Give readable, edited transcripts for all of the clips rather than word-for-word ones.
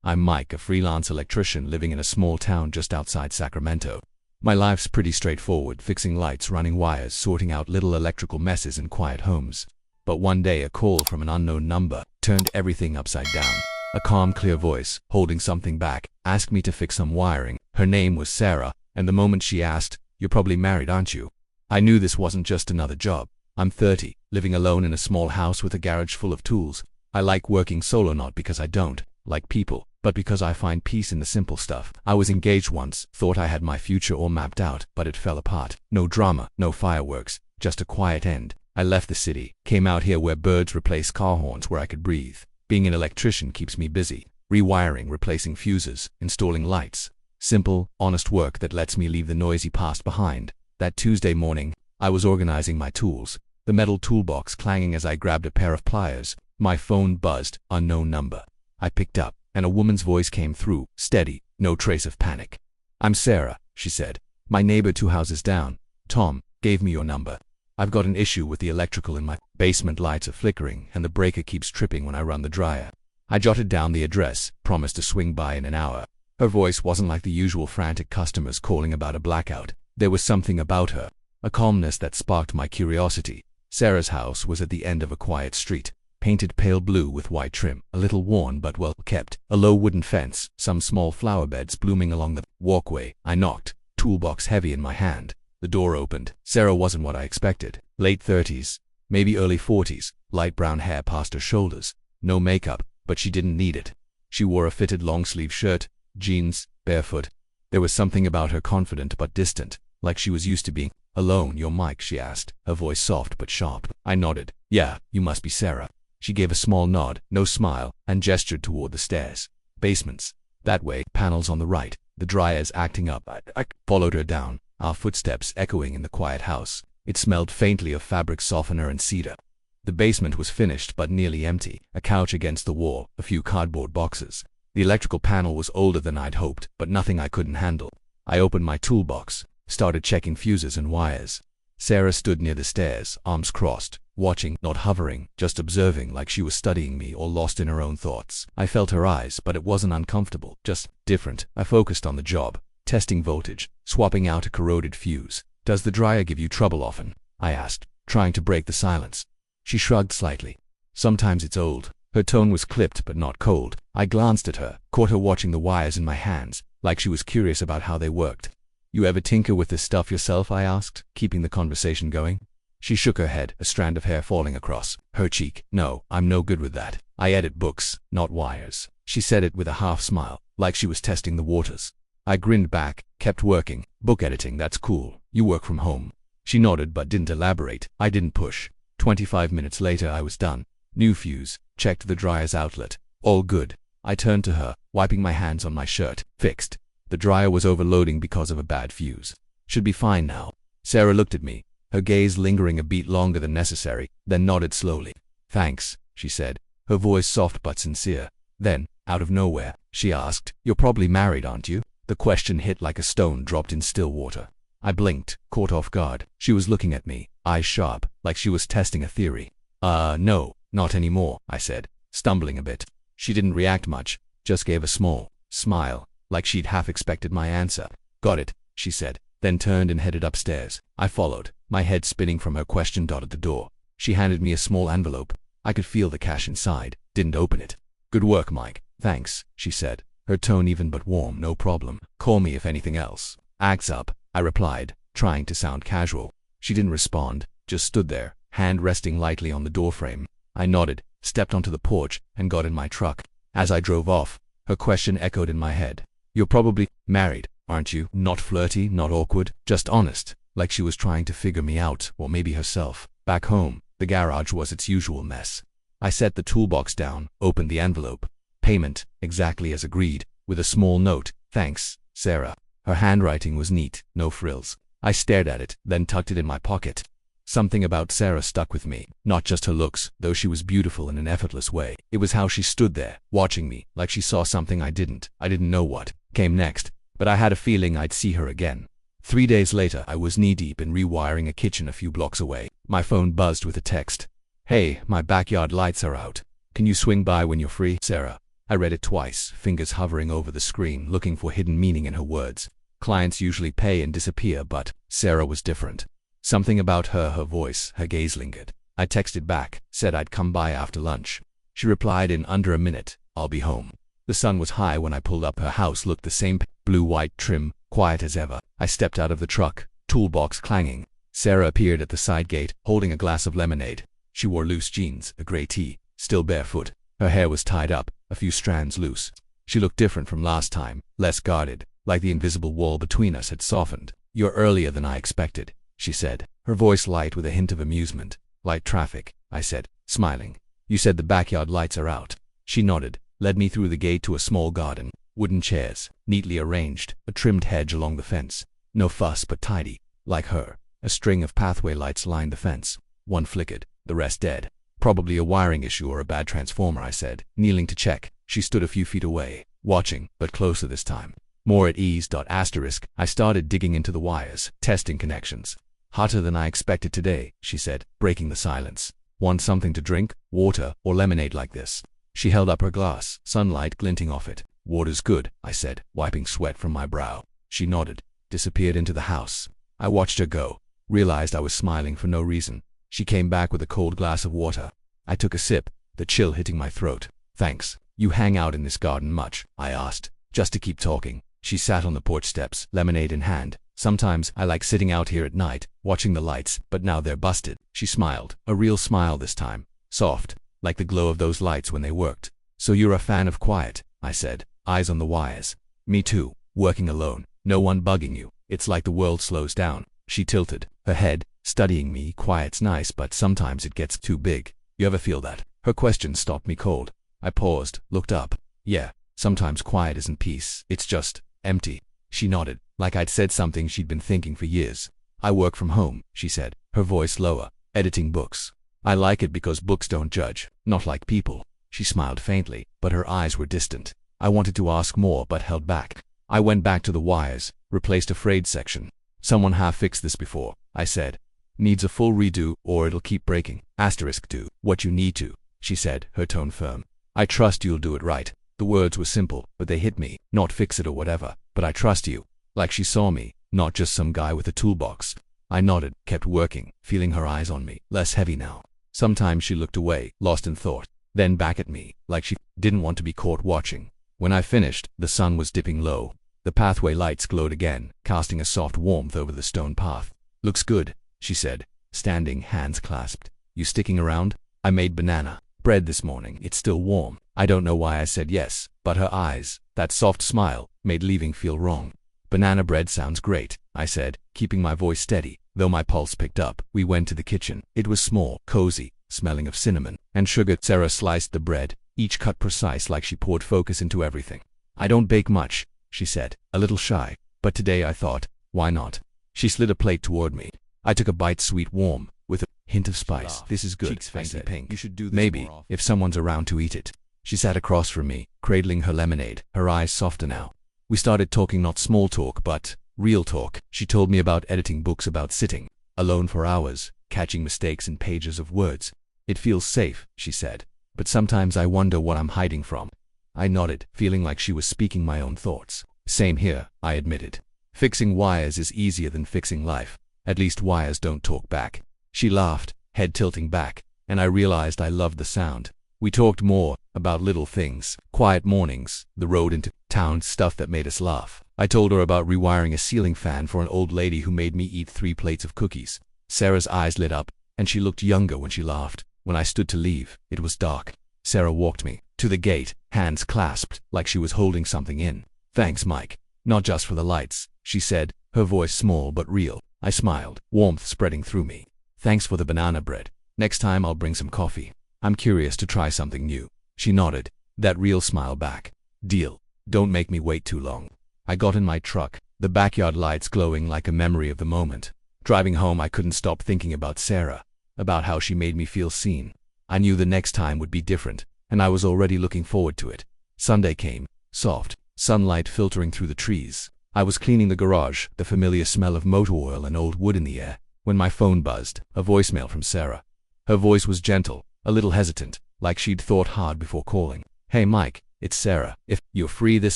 I'm Mike, a freelance electrician living in a small town just outside Sacramento. My life's pretty straightforward, fixing lights, running wires, sorting out little electrical messes in quiet homes. But one day a call from an unknown number turned everything upside down. A calm, clear voice, holding something back, asked me to fix some wiring. Her name was Sarah, and the moment she asked, "You're probably married, aren't you?" I knew this wasn't just another job. I'm 30, living alone in a small house with a garage full of tools. I like working solo, not because I don't like people, but because I find peace in the simple stuff. I was engaged once, thought I had my future all mapped out, but it fell apart. No drama, no fireworks, just a quiet end. I left the city, came out here where birds replace car horns, where I could breathe. Being an electrician keeps me busy. Rewiring, replacing fuses, installing lights. Simple, honest work that lets me leave the noisy past behind. That Tuesday morning, I was organizing my tools, the metal toolbox clanging as I grabbed a pair of pliers. My phone buzzed, unknown number. I picked up, and a woman's voice came through, steady, no trace of panic. "I'm Sarah," she said. "My neighbor 2 houses down, Tom, gave me your number. I've got an issue with the electrical in my basement. Lights are flickering, and the breaker keeps tripping when I run the dryer." I jotted down the address, promised to swing by in an hour. Her voice wasn't like the usual frantic customers calling about a blackout. There was something about her, a calmness that sparked my curiosity. Sarah's house was at the end of a quiet street, painted pale blue with white trim, a little worn but well kept. A low wooden fence, some small flower beds blooming along the walkway. I knocked, toolbox heavy in my hand. The door opened. Sarah wasn't what I expected. Late 30s, maybe early 40s, light brown hair past her shoulders. No makeup, but she didn't need it. She wore a fitted long-sleeve shirt, jeans, barefoot. There was something about her confident but distant, like she was used to being alone. "You're Mike?" she asked, her voice soft but sharp. I nodded. "Yeah, you must be Sarah." She gave a small nod, no smile, and gestured toward the stairs. "Basements. That way, panels on the right. The dryer's acting up." I followed her down, our footsteps echoing in the quiet house. It smelled faintly of fabric softener and cedar. The basement was finished but nearly empty, a couch against the wall, a few cardboard boxes. The electrical panel was older than I'd hoped, but nothing I couldn't handle. I opened my toolbox, started checking fuses and wires. Sarah stood near the stairs, arms crossed, watching, not hovering, just observing, like she was studying me or lost in her own thoughts. I felt her eyes, but it wasn't uncomfortable, just different. I focused on the job, testing voltage, swapping out a corroded fuse. "Does the dryer give you trouble often?" I asked, trying to break the silence. She shrugged slightly. "Sometimes it's old." Her tone was clipped but not cold. I glanced at her, caught her watching the wires in my hands, like she was curious about how they worked. "You ever tinker with this stuff yourself?" I asked, keeping the conversation going. She shook her head, a strand of hair falling across her cheek. "No, I'm no good with that. I edit books, not wires." She said it with a half smile, like she was testing the waters. I grinned back, kept working. "Book editing, that's cool. You work from home." She nodded but didn't elaborate. I didn't push. 25 minutes later I was done. New fuse, checked the dryer's outlet. All good. I turned to her, wiping my hands on my shirt. "Fixed. The dryer was overloading because of a bad fuse. Should be fine now." Sarah looked at me, her gaze lingering a beat longer than necessary, then nodded slowly. "Thanks," she said, her voice soft but sincere. Then, out of nowhere, she asked, "You're probably married, aren't you?" The question hit like a stone dropped in still water. I blinked, caught off guard. She was looking at me, eyes sharp, like she was testing a theory. No, not anymore," I said, stumbling a bit. She didn't react much, just gave a small smile, like she'd half expected my answer. "Got it," she said, then turned and headed upstairs. I followed, my head spinning from her question. At the door, she handed me a small envelope. I could feel the cash inside, didn't open it. "Good work, Mike." "Thanks," she said, her tone even but warm. "No problem. Call me if anything else acts up," I replied, trying to sound casual. She didn't respond, just stood there, hand resting lightly on the doorframe. I nodded, stepped onto the porch, and got in my truck. As I drove off, her question echoed in my head. "You're probably married, aren't you?" Not flirty, not awkward, just honest, like she was trying to figure me out, or maybe herself. Back home, the garage was its usual mess. I set the toolbox down, opened the envelope. Payment, exactly as agreed, with a small note. "Thanks, Sarah." Her handwriting was neat, no frills. I stared at it, then tucked it in my pocket. Something about Sarah stuck with me, not just her looks, though she was beautiful in an effortless way. It was how she stood there, watching me, like she saw something I didn't. I didn't know what came next, but I had a feeling I'd see her again. 3 days later, I was knee-deep in rewiring a kitchen a few blocks away. My phone buzzed with a text. "Hey, my backyard lights are out. Can you swing by when you're free, Sarah?" I read it twice, fingers hovering over the screen, looking for hidden meaning in her words. Clients usually pay and disappear, but Sarah was different. Something about her voice, her gaze lingered. I texted back, said I'd come by after lunch. She replied in under a minute, "I'll be home." The sun was high when I pulled up. Her house looked the same, blue-white trim, quiet as ever. I stepped out of the truck, toolbox clanging. Sarah appeared at the side gate, holding a glass of lemonade. She wore loose jeans, a gray tee, still barefoot. Her hair was tied up, a few strands loose. She looked different from last time, less guarded, like the invisible wall between us had softened. "You're earlier than I expected," she said, her voice light with a hint of amusement. "Light traffic," I said, smiling. "You said the backyard lights are out." She nodded, led me through the gate to a small garden. Wooden chairs, neatly arranged, a trimmed hedge along the fence. No fuss but tidy. Like her, a string of pathway lights lined the fence. One flickered, the rest dead. "Probably a wiring issue or a bad transformer," I said, kneeling to check. She stood a few feet away, watching, but closer this time. More at ease. I started digging into the wires, testing connections. "Hotter than I expected today," she said, breaking the silence. "Want something to drink? Water or lemonade like this?" She held up her glass, sunlight glinting off it. "Water's good," I said, wiping sweat from my brow. She nodded, disappeared into the house. I watched her go, realized I was smiling for no reason. She came back with a cold glass of water. I took a sip, the chill hitting my throat. "Thanks. You hang out in this garden much?" I asked, just to keep talking. She sat on the porch steps, lemonade in hand. "Sometimes I like sitting out here at night, watching the lights, but now they're busted." She smiled, a real smile this time, soft, like the glow of those lights when they worked. "So you're a fan of quiet," I said, eyes on the wires. "Me too. Working alone, no one bugging you. It's like the world slows down." She tilted her head, studying me. "Quiet's nice, but sometimes it gets too big. You ever feel that?" Her question stopped me cold. I paused, looked up. "Yeah, sometimes quiet isn't peace, it's just empty." She nodded, like I'd said something she'd been thinking for years. "I work from home," she said, her voice lower, "editing books. I like it because books don't judge, not like people." She smiled faintly, but her eyes were distant. I wanted to ask more but held back. I went back to the wires, replaced a frayed section. "Someone half-fixed this before," I said. "Needs a full redo or it'll keep breaking." "Do what you need to," she said, her tone firm. "I trust you'll do it right." The words were simple, but they hit me. Not fix it or whatever, but I trust you. Like she saw me, not just some guy with a toolbox. I nodded, kept working, feeling her eyes on me, less heavy now. Sometimes she looked away, lost in thought, then back at me, like she didn't want to be caught watching. When I finished, the sun was dipping low. The pathway lights glowed again, casting a soft warmth over the stone path. "Looks good," she said, standing, hands clasped. "You sticking around? I made banana bread this morning. It's still warm." I don't know why I said yes, but her eyes, that soft smile, made leaving feel wrong. "Banana bread sounds great," I said, keeping my voice steady, though my pulse picked up. We went to the kitchen. It was small, cozy, smelling of cinnamon and sugar. Sarah sliced the bread, each cut precise, like she poured focus into everything. "I don't bake much," she said, a little shy, "but today I thought, why not?" She slid a plate toward me. I took a bite, sweet, warm, with a hint of spice. "This is good," I said. "Pink. You should do this maybe, more often, if someone's around to eat it." She sat across from me, cradling her lemonade, her eyes softer now. We started talking, not small talk, but real talk. She told me about editing books, about sitting alone for hours, catching mistakes in pages of words. "It feels safe," she said, "but sometimes I wonder what I'm hiding from." I nodded, feeling like she was speaking my own thoughts. "Same here," I admitted. "Fixing wires is easier than fixing life. At least wires don't talk back." She laughed, head tilting back, and I realized I loved the sound. We talked more, about little things, quiet mornings, the road into town, stuff that made us laugh. I told her about rewiring a ceiling fan for an old lady who made me eat 3 plates of cookies. Sarah's eyes lit up, and she looked younger when she laughed. When I stood to leave, it was dark. Sarah walked me to the gate, hands clasped, like she was holding something in. "Thanks, Mike. Not just for the lights," she said, her voice small but real. I smiled, warmth spreading through me. "Thanks for the banana bread. Next time I'll bring some coffee. I'm curious to try something new." She nodded, that real smile back. "Deal. Don't make me wait too long." I got in my truck, the backyard lights glowing like a memory of the moment. Driving home, I couldn't stop thinking about Sarah, about how she made me feel seen. I knew the next time would be different, and I was already looking forward to it. Sunday came, soft, sunlight filtering through the trees. I was cleaning the garage, the familiar smell of motor oil and old wood in the air, when my phone buzzed, a voicemail from Sarah. Her voice was gentle, a little hesitant, like she'd thought hard before calling. "Hey Mike, It's Sarah. If you're free this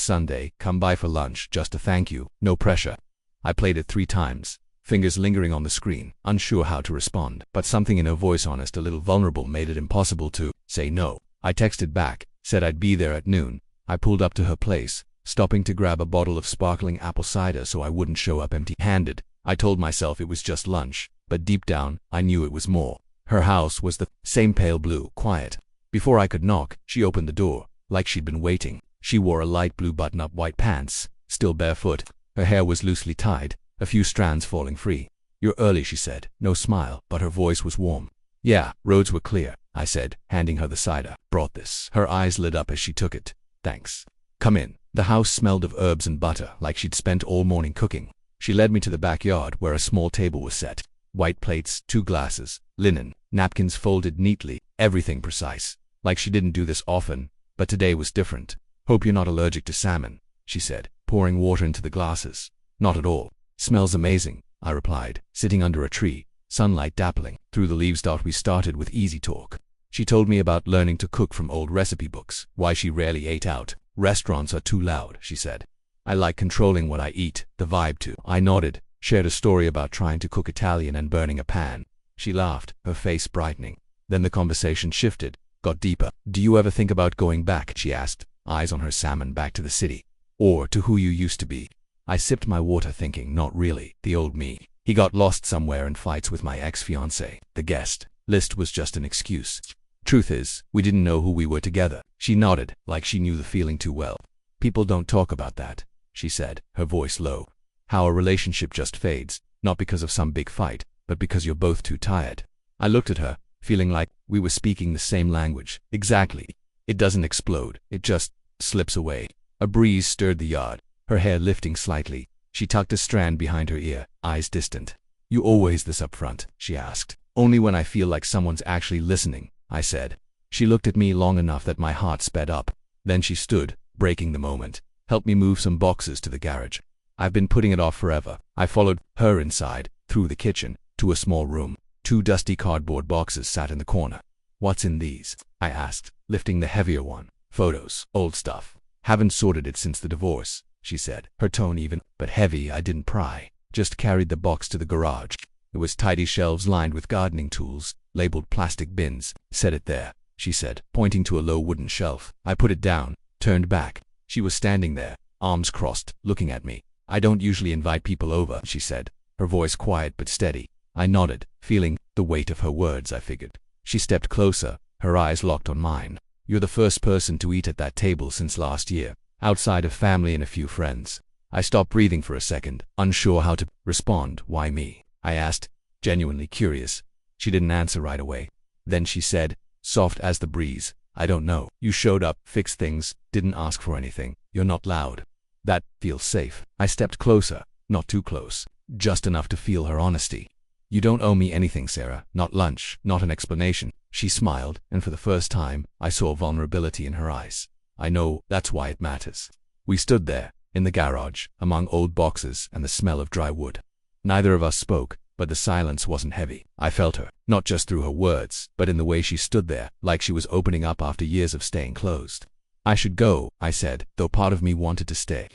Sunday, come by for lunch, just to thank you. No pressure. I played it 3 times, fingers lingering on the screen, unsure how to respond. But something in her voice, honest, a little vulnerable, made it impossible to say no. I texted back, said I'd be there at noon. I pulled up to her place, stopping to grab a bottle of sparkling apple cider so I wouldn't show up empty-handed. I told myself it was just lunch, but deep down, I knew it was more. Her house was the same pale blue, quiet. Before I could knock, she opened the door, like she'd been waiting. She wore a light blue button-up white pants, still barefoot. Her hair was loosely tied, a few strands falling free. You're early, she said. No smile, but her voice was warm. Yeah, roads were clear, I said, handing her the cider. Brought this. Her eyes lit up as she took it. Thanks. Come in. The house smelled of herbs and butter, like she'd spent all morning cooking. She led me to the backyard where a small table was set. White plates, 2 glasses, linen, napkins folded neatly, everything precise. Like she didn't do this often, but today was different. Hope you're not allergic to salmon, she said, pouring water into the glasses. Not at all. Smells amazing, I replied, sitting under a tree, sunlight dappling through the leaves. We started with easy talk. She told me about learning to cook from old recipe books, why she rarely ate out. Restaurants are too loud, she said. I like controlling what I eat, the vibe too. I nodded, shared a story about trying to cook Italian and burning a pan. She laughed, her face brightening. Then the conversation shifted, got deeper. Do you ever think about going back, she asked, eyes on her salmon, back to the city? Or to who you used to be? I sipped my water thinking, not really. The old me. He got lost somewhere in fights with my ex-fiancée. The guest list was just an excuse. Truth is, we didn't know who we were together. She nodded, like she knew the feeling too well. People don't talk about that, she said, her voice low. How a relationship just fades, not because of some big fight, but because you're both too tired. I looked at her, feeling like we were speaking the same language. Exactly. It doesn't explode, it just slips away. A breeze stirred the yard, her hair lifting slightly. She tucked a strand behind her ear, eyes distant. You always this upfront, she asked. Only when I feel like someone's actually listening, I said. She looked at me long enough that my heart sped up. Then she stood, breaking the moment, helped me move some boxes to the garage. I've been putting it off forever. I followed her inside, through the kitchen, to a small room. 2 dusty cardboard boxes sat in the corner. What's in these? I asked, lifting the heavier one. Photos, old stuff. Haven't sorted it since the divorce, she said, her tone even, but heavy. I didn't pry, just carried the box to the garage. It was tidy shelves lined with gardening tools, labeled plastic bins. Set it there, she said, pointing to a low wooden shelf. I put it down, turned back. She was standing there, arms crossed, looking at me. I don't usually invite people over, she said, her voice quiet but steady. I nodded, feeling the weight of her words. I figured. She stepped closer, her eyes locked on mine. You're the first person to eat at that table since last year, outside of family and a few friends. I stopped breathing for a second, unsure how to respond. Why me? I asked, genuinely curious. She didn't answer right away. Then she said, soft as the breeze, I don't know. You showed up, fixed things, didn't ask for anything. You're not loud. That feels safe. I stepped closer, not too close, just enough to feel her honesty. You don't owe me anything, Sarah. Not lunch, not an explanation. She smiled, and for the first time, I saw vulnerability in her eyes. I know, that's why it matters. We stood there, in the garage, among old boxes and the smell of dry wood. Neither of us spoke, but the silence wasn't heavy. I felt her, not just through her words, but in the way she stood there, like she was opening up after years of staying closed. I should go, I said, though part of me wanted to stay.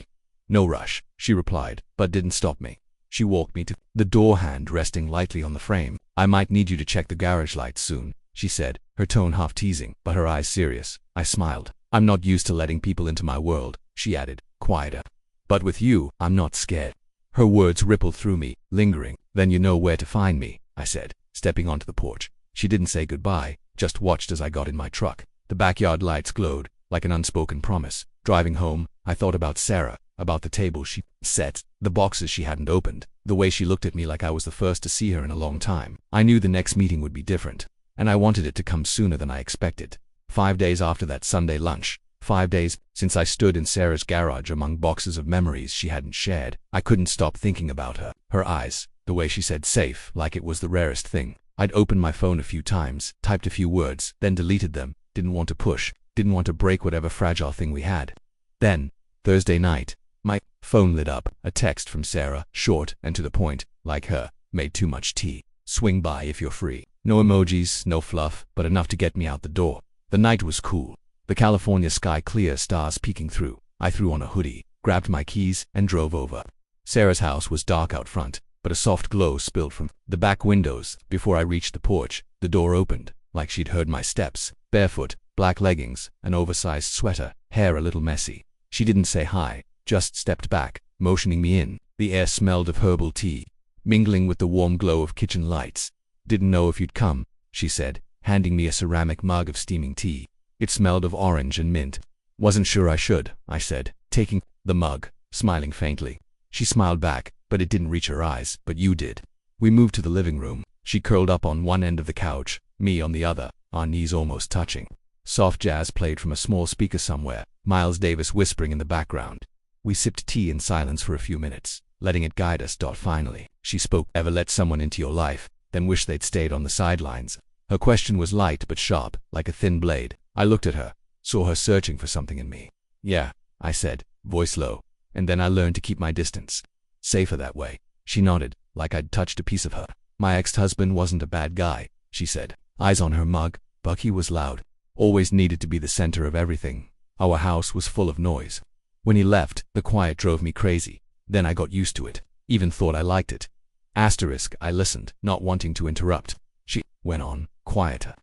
No rush, she replied, but didn't stop me. She walked me to the door, hand resting lightly on the frame. I might need you to check the garage lights soon, she said, her tone half teasing, but her eyes serious. I smiled. I'm not used to letting people into my world, she added, quieter. But with you, I'm not scared. Her words rippled through me, lingering. Then you know where to find me, I said, stepping onto the porch. She didn't say goodbye, just watched as I got in my truck. The backyard lights glowed, like an unspoken promise. Driving home, I thought about Sarah, about the table she set, the boxes she hadn't opened, the way she looked at me like I was the first to see her in a long time. I knew the next meeting would be different, and I wanted it to come sooner than I expected. 5 days after that Sunday lunch, 5 days since I stood in Sarah's garage among boxes of memories she hadn't shared. I couldn't stop thinking about her, her eyes, the way she said safe, like it was the rarest thing. I'd opened my phone a few times, typed a few words, then deleted them. Didn't want to push, didn't want to break whatever fragile thing we had. Then, Thursday night, my phone lit up, a text from Sarah, short and to the point, like her, made too much tea. Swing by if you're free. No emojis, no fluff, but enough to get me out the door. The night was cool. The The California sky clear, stars peeking through. I threw on a hoodie, grabbed my keys, and drove over. Sarah's house was dark out front, but a soft glow spilled from the back windows. Before I reached the porch, the door opened, like she'd heard my steps. Barefoot, black leggings, an oversized sweater, hair a little messy. She didn't say hi, just stepped back, motioning me in. The air smelled of herbal tea, mingling with the warm glow of kitchen lights. "Didn't know if you'd come," she said, handing me a ceramic mug of steaming tea. It smelled of orange and mint. "Wasn't sure I should," I said, taking the mug, smiling faintly. She smiled back, but it didn't reach her eyes. "But you did." We moved to the living room. She curled up on one end of the couch, me on the other, our knees almost touching. Soft jazz played from a small speaker somewhere, Miles Davis whispering in the background. We sipped tea in silence for a few minutes, letting it guide us. Finally, she spoke. "Ever let someone into your life, then wish they'd stayed on the sidelines?" Her question was light but sharp, like a thin blade. I looked at her, saw her searching for something in me. "Yeah," I said, voice low, and then I learned to keep my distance. "Safer that way." She nodded, like I'd touched a piece of her. "My ex-husband wasn't a bad guy," she said, eyes on her mug. "Bucky was loud. Always needed to be the center of everything. Our house was full of noise. When he left, the quiet drove me crazy. Then I got used to it, even thought I liked it." I listened, not wanting to interrupt. She went on, quieter.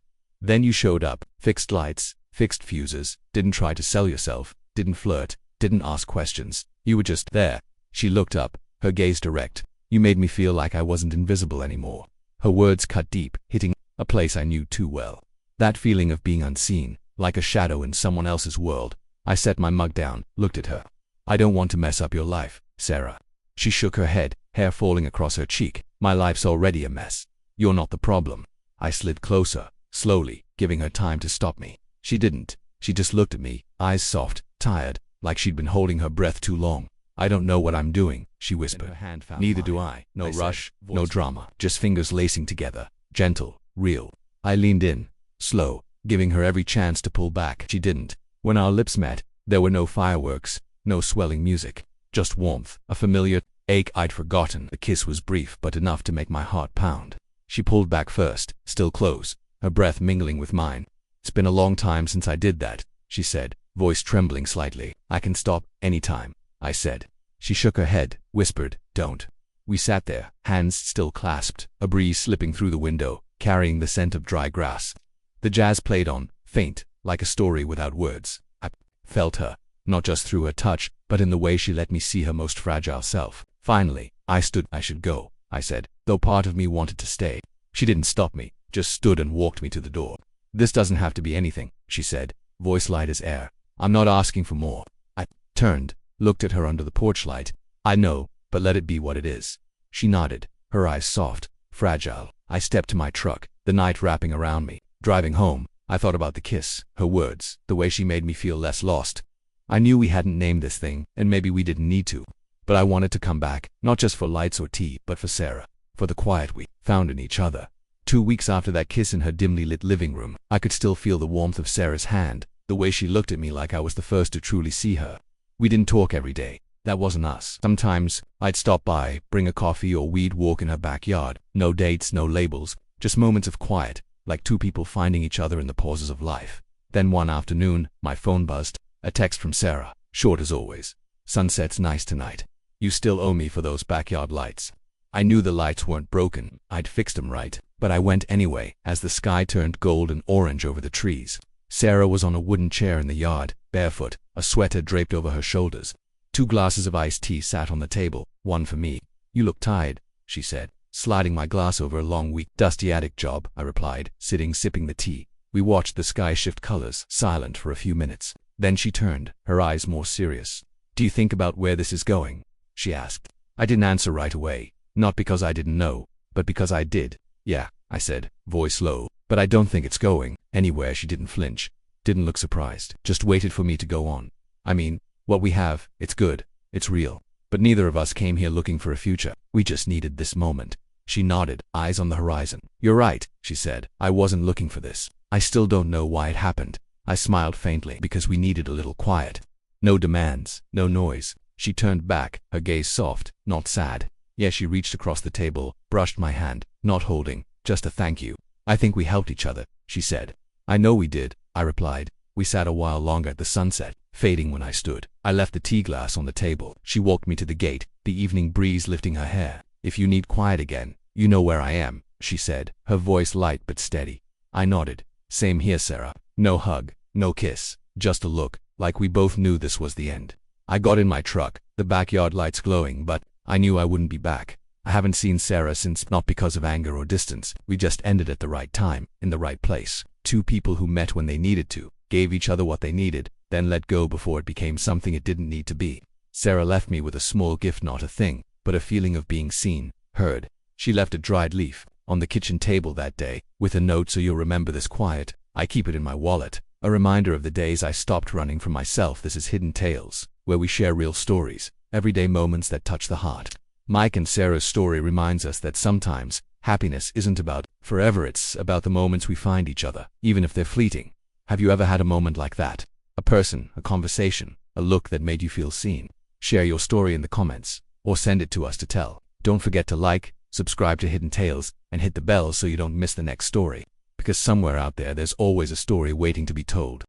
"Then you showed up, fixed lights, fixed fuses, didn't try to sell yourself, didn't flirt, didn't ask questions. You were just there." She looked up, her gaze direct. "You made me feel like I wasn't invisible anymore." Her words cut deep, hitting a place I knew too well. That feeling of being unseen, like a shadow in someone else's world. I set my mug down, looked at her. "I don't want to mess up your life, Sarah." She shook her head, hair falling across her cheek. "My life's already a mess. You're not the problem." I slid closer, slowly, giving her time to stop me. She didn't. She just looked at me, eyes soft, tired, like she'd been holding her breath too long. "I don't know what I'm doing," she whispered. "Neither do I. No rush, no drama, just fingers lacing together, gentle, real." I leaned in, slow, giving her every chance to pull back. She didn't. When our lips met, there were no fireworks, no swelling music, just warmth, a familiar ache I'd forgotten. The kiss was brief but enough to make my heart pound. She pulled back first, still close, her breath mingling with mine. "It's been a long time since I did that," she said, voice trembling slightly. "I can stop anytime," I said. She shook her head, whispered, "Don't." We sat there, hands still clasped, a breeze slipping through the window, carrying the scent of dry grass. The jazz played on, faint, like a story without words. I felt her, not just through her touch, but in the way she let me see her most fragile self. Finally, I stood. "I should go," I said, though part of me wanted to stay. She didn't stop me, just stood and walked me to the door. "This doesn't have to be anything," she said, voice light as air. "I'm not asking for more." I turned, looked at her under the porch light. "I know, but let it be what it is." She nodded, her eyes soft, fragile. I stepped to my truck, the night wrapping around me. Driving home, I thought about the kiss, her words, the way she made me feel less lost. I knew we hadn't named this thing, and maybe we didn't need to. But I wanted to come back, not just for lights or tea, but for Sarah, for the quiet we found in each other. 2 weeks after that kiss in her dimly lit living room, I could still feel the warmth of Sarah's hand, the way she looked at me like I was the first to truly see her. We didn't talk every day. That wasn't us. Sometimes, I'd stop by, bring a coffee, or we'd walk in her backyard. No dates, no labels, just moments of quiet, like two people finding each other in the pauses of life. Then one afternoon, my phone buzzed, a text from Sarah, short as always. "Sunset's nice tonight. You still owe me for those backyard lights." I knew the lights weren't broken, I'd fixed them right, but I went anyway, as the sky turned gold and orange over the trees. Sarah was on a wooden chair in the yard, barefoot, a sweater draped over her shoulders. 2 glasses of iced tea sat on the table, one for me. "You look tired," she said, sliding my glass over a long week. "Dusty attic job," I replied, sitting sipping the tea. We watched the sky shift colors, silent for a few minutes. Then she turned, her eyes more serious. "Do you think about where this is going?" she asked. I didn't answer right away, not because I didn't know, but because I did. "Yeah," I said, voice low, "but I don't think it's going anywhere." She didn't flinch, didn't look surprised, just waited for me to go on. "I mean, what we have, it's good, it's real. But neither of us came here looking for a future. We just needed this moment." She nodded, eyes on the horizon. "You're right," she said. "I wasn't looking for this. I still don't know why it happened." I smiled faintly, because we needed a little quiet. No demands, no noise. She turned back, her gaze soft, not sad. Yeah, she reached across the table, brushed my hand, not holding, just a thank you. "I think we helped each other," she said. "I know we did," I replied. We sat a while longer at the sunset, fading when I stood. I left the tea glass on the table. She walked me to the gate, the evening breeze lifting her hair. "If you need quiet again, you know where I am," she said, her voice light but steady. I nodded. "Same here, Sarah." No hug, no kiss, just a look, like we both knew this was the end. I got in my truck, the backyard lights glowing, but I knew I wouldn't be back. I haven't seen Sarah since, not because of anger or distance. We just ended at the right time, in the right place. Two people who met when they needed to, gave each other what they needed, then let go before it became something it didn't need to be. Sarah left me with a small gift, not a thing, but a feeling of being seen, heard. She left a dried leaf on the kitchen table that day, with a note, "So you'll remember this quiet." I keep it in my wallet, a reminder of the days I stopped running from myself. This is Hidden Tales, where we share real stories, everyday moments that touch the heart. Mike and Sarah's story reminds us that sometimes happiness isn't about forever, it's about the moments we find each other, even if they're fleeting. Have you ever had a moment like that? A person, a conversation, a look that made you feel seen? Share your story in the comments, or send it to us to tell. Don't forget to like, subscribe to Hidden Tales, and hit the bell so you don't miss the next story. Because somewhere out there, there's always a story waiting to be told.